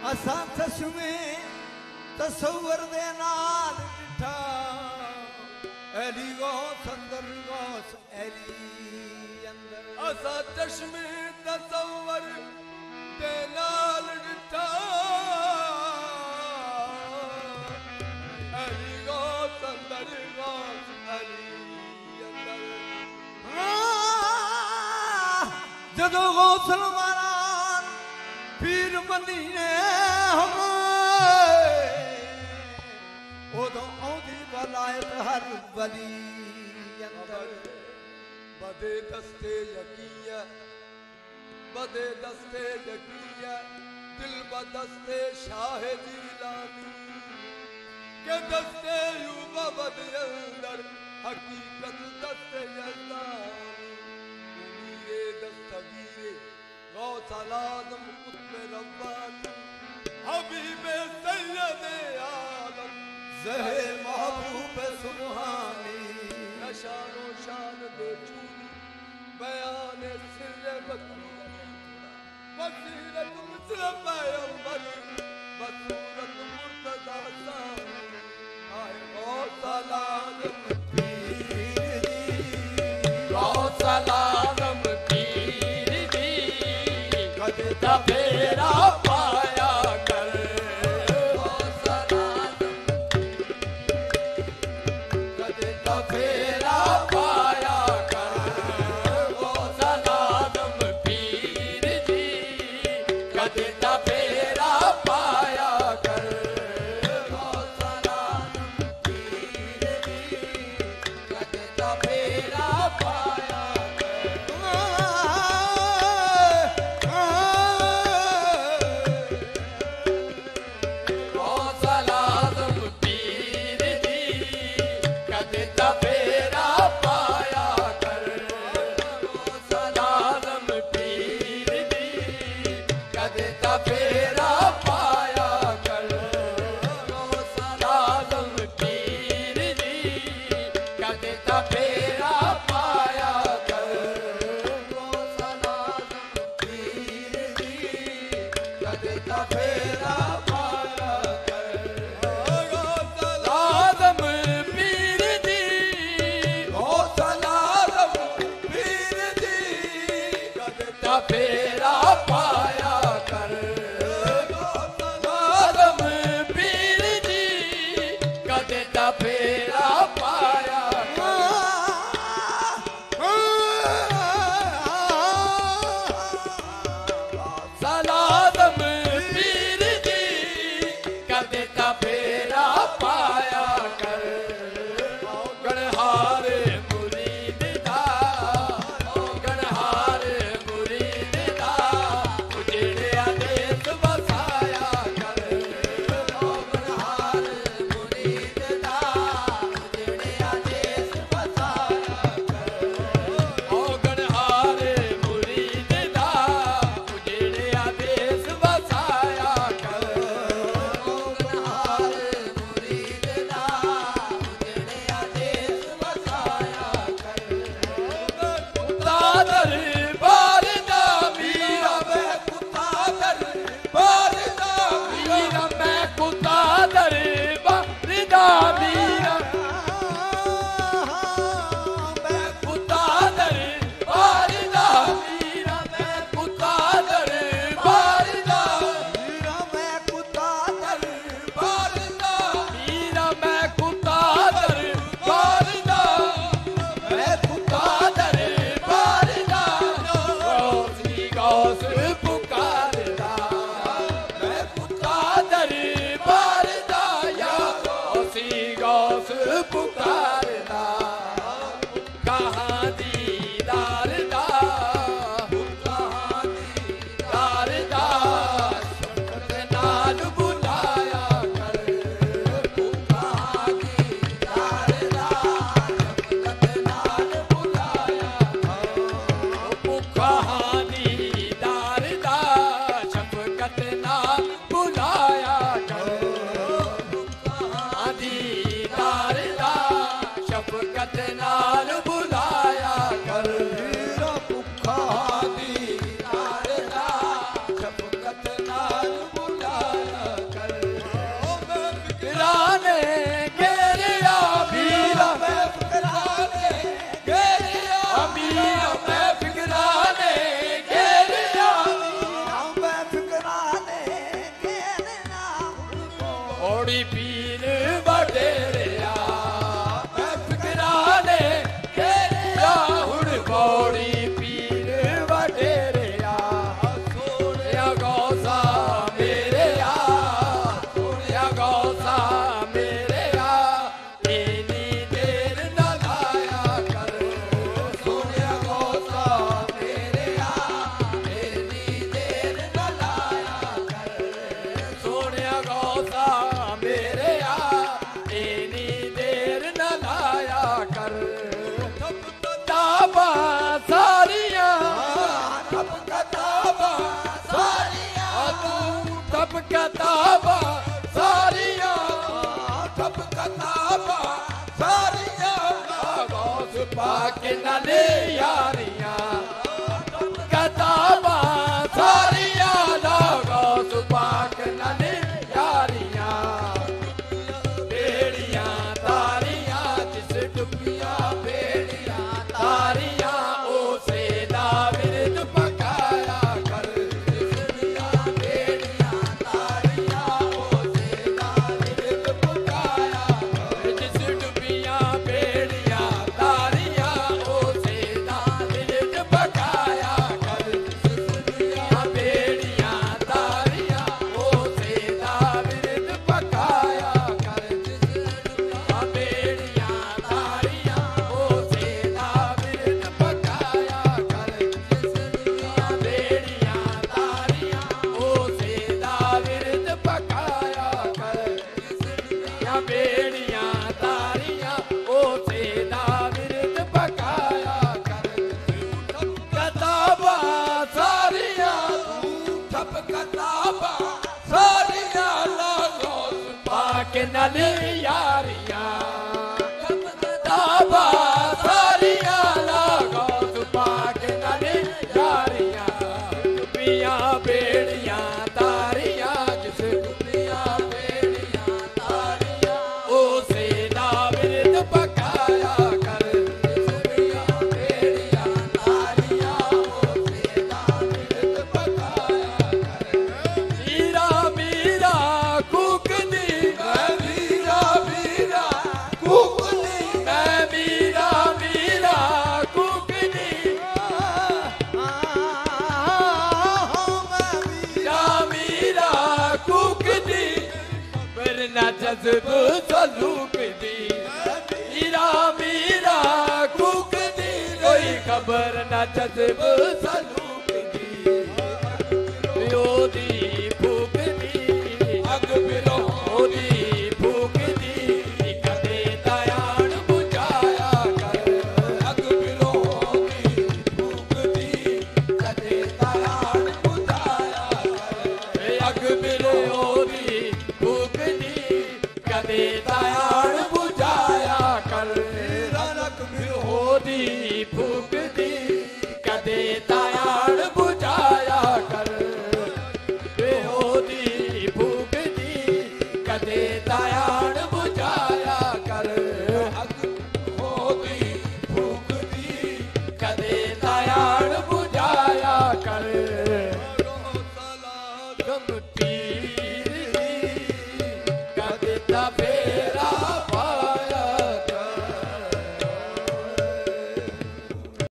असां चश्मे तसव्वुर दे नाल डिठा एली गौस अंदर गौस एली अंदर असां चश्मे तसव्वुर दे नाल डिठा एली गौस अंदर गौस एली अंदर जदों गौसल महाराज पीर मदीने उदों आउंदी वलायत हर वली अंदर बदे दस्ते यकीया बदे दस्ते यकीया दिल बदस्ते शाह जीलानी के दस्ते यूब बदे अंदर हकीकत दस्ते यज़दानी मीरे दस्तगीरे गौसल आज़म कुतुब रब्बानी हबीबे सैयदे आलम ज़हे महबूब सुब्हानी नशानो शान दे चूनी बयान सिर मकरूर बसीरत मिस्र पैगंबर बसूरत मुर्तज़ा सानी आए गौसल आज़म पीर दी गौसल आज़म पीर दी कद तफेरा पाया कर गौसल आज़म कद तफेरा पाया कर गौसल आज़म पीर दी कद तफेरा पाया कर गौसल आज़म पीर दी कद तफेरा पाया गौसल आज़म पीर दी कद तफेरा पाया कर गौसल आज़म पीर दी कद तफेरा पाया कर गौसल आज़म पीर दी कद तफेरा पाया कर गौसल आज़म पीर दी कद तफेरा पाया कर गौसल आज़म पीर दी गौसल आज़म पीर दी कद तफेरा पाया कर गौसल आज़म पीर दी कद तफेरा पाया सलादम पीर दी कद तफेरा पाया कर गणहार मुरीद दा गणहार मुरीद दा उजड़िया देश बसाया कर गणहार मुरीद दा उजड़िया देश बसाया कर गणहार मुरीद दा उजड़िया देश बसाया कर गणहार मुरीद दा उजड़िया देश बसाया कर कुत्ता दरबार दा मीरा मैं कुत्ता दरबार दा मीरा मैं कुत्ता दरबार दा मीरा मैं कुत्ता दरबार दा मीरा मैं कुत्ता दरबार दा मीरा मैं कुत्ता दरबार दा मीरा मैं कुत्ता दरबार दा मैं कुत्ता दरबार दा गौसी गौस पुकारदा मैं कुत्ता दरबार दा या गौसी गौस पुकारदा कहाँ दीदार दा कहाँ दीदार दा शफकत नाल बुलाया कर कहाँ दीदार दा शफकत नाल बुलाया कहाँ दीदार दा शफकत नाल बुलाया कर कहाँ दीदार दा शफकत नाल बुलाया कर मीरा भुखा दीदार दा शफकत नाल बुलाया पाक नाल यारियां किताबां सारियां दा गौस पाक नाल यारियां बेड़ियां तारियां जिस डुबियां बेड़ियां तारियां उसे दा विरद पकाया कर बेड़ियां तारियां उसे दा विरद पकाया जिस डुबियां बेड़ियां तारियां उसे दा विरद पकाया कर बेड़ियां तारियां उसे दा विरद पकाया कर बेड़ियां तारियां उसे दा विरद पकाया कर बेड़ियां तारियां उसे दा विरद पकाया कर या बेड़ियां तारियां उसे दा विरद पकाया कर किताबां सारियां ठप किताबां सारियां लागो पाक नाल यारियां किताबां सारियां लागो पाक नाल यारियां डुबियां बेड़ियां तारियां जिस डुबियां बेड़ियां तारियां उसे दा विरद पकाया कर डुबियां बेड़ियां तारियां उसे दा विरद पकाया कर मीरा मीरा कुकदी मैं मीरा मीरा कुकदी मैं मीरा मीरा कुकदी मीरा मीरा कुकदी पर ना जज़्ब सलूक दी मीरा मीरा कुकदी कोई खबर ना जज़्ब सलूक दी ओदी भूख दी अग बिरो ओदी भूख दी कदे दयान बुझाया कर अग बिरो ओदी भूख दी कदे दयान बुझाया कर अग बिरो ओदी भूख दी कदे दयान बुझाया कर रनक बिरो ओदी भूख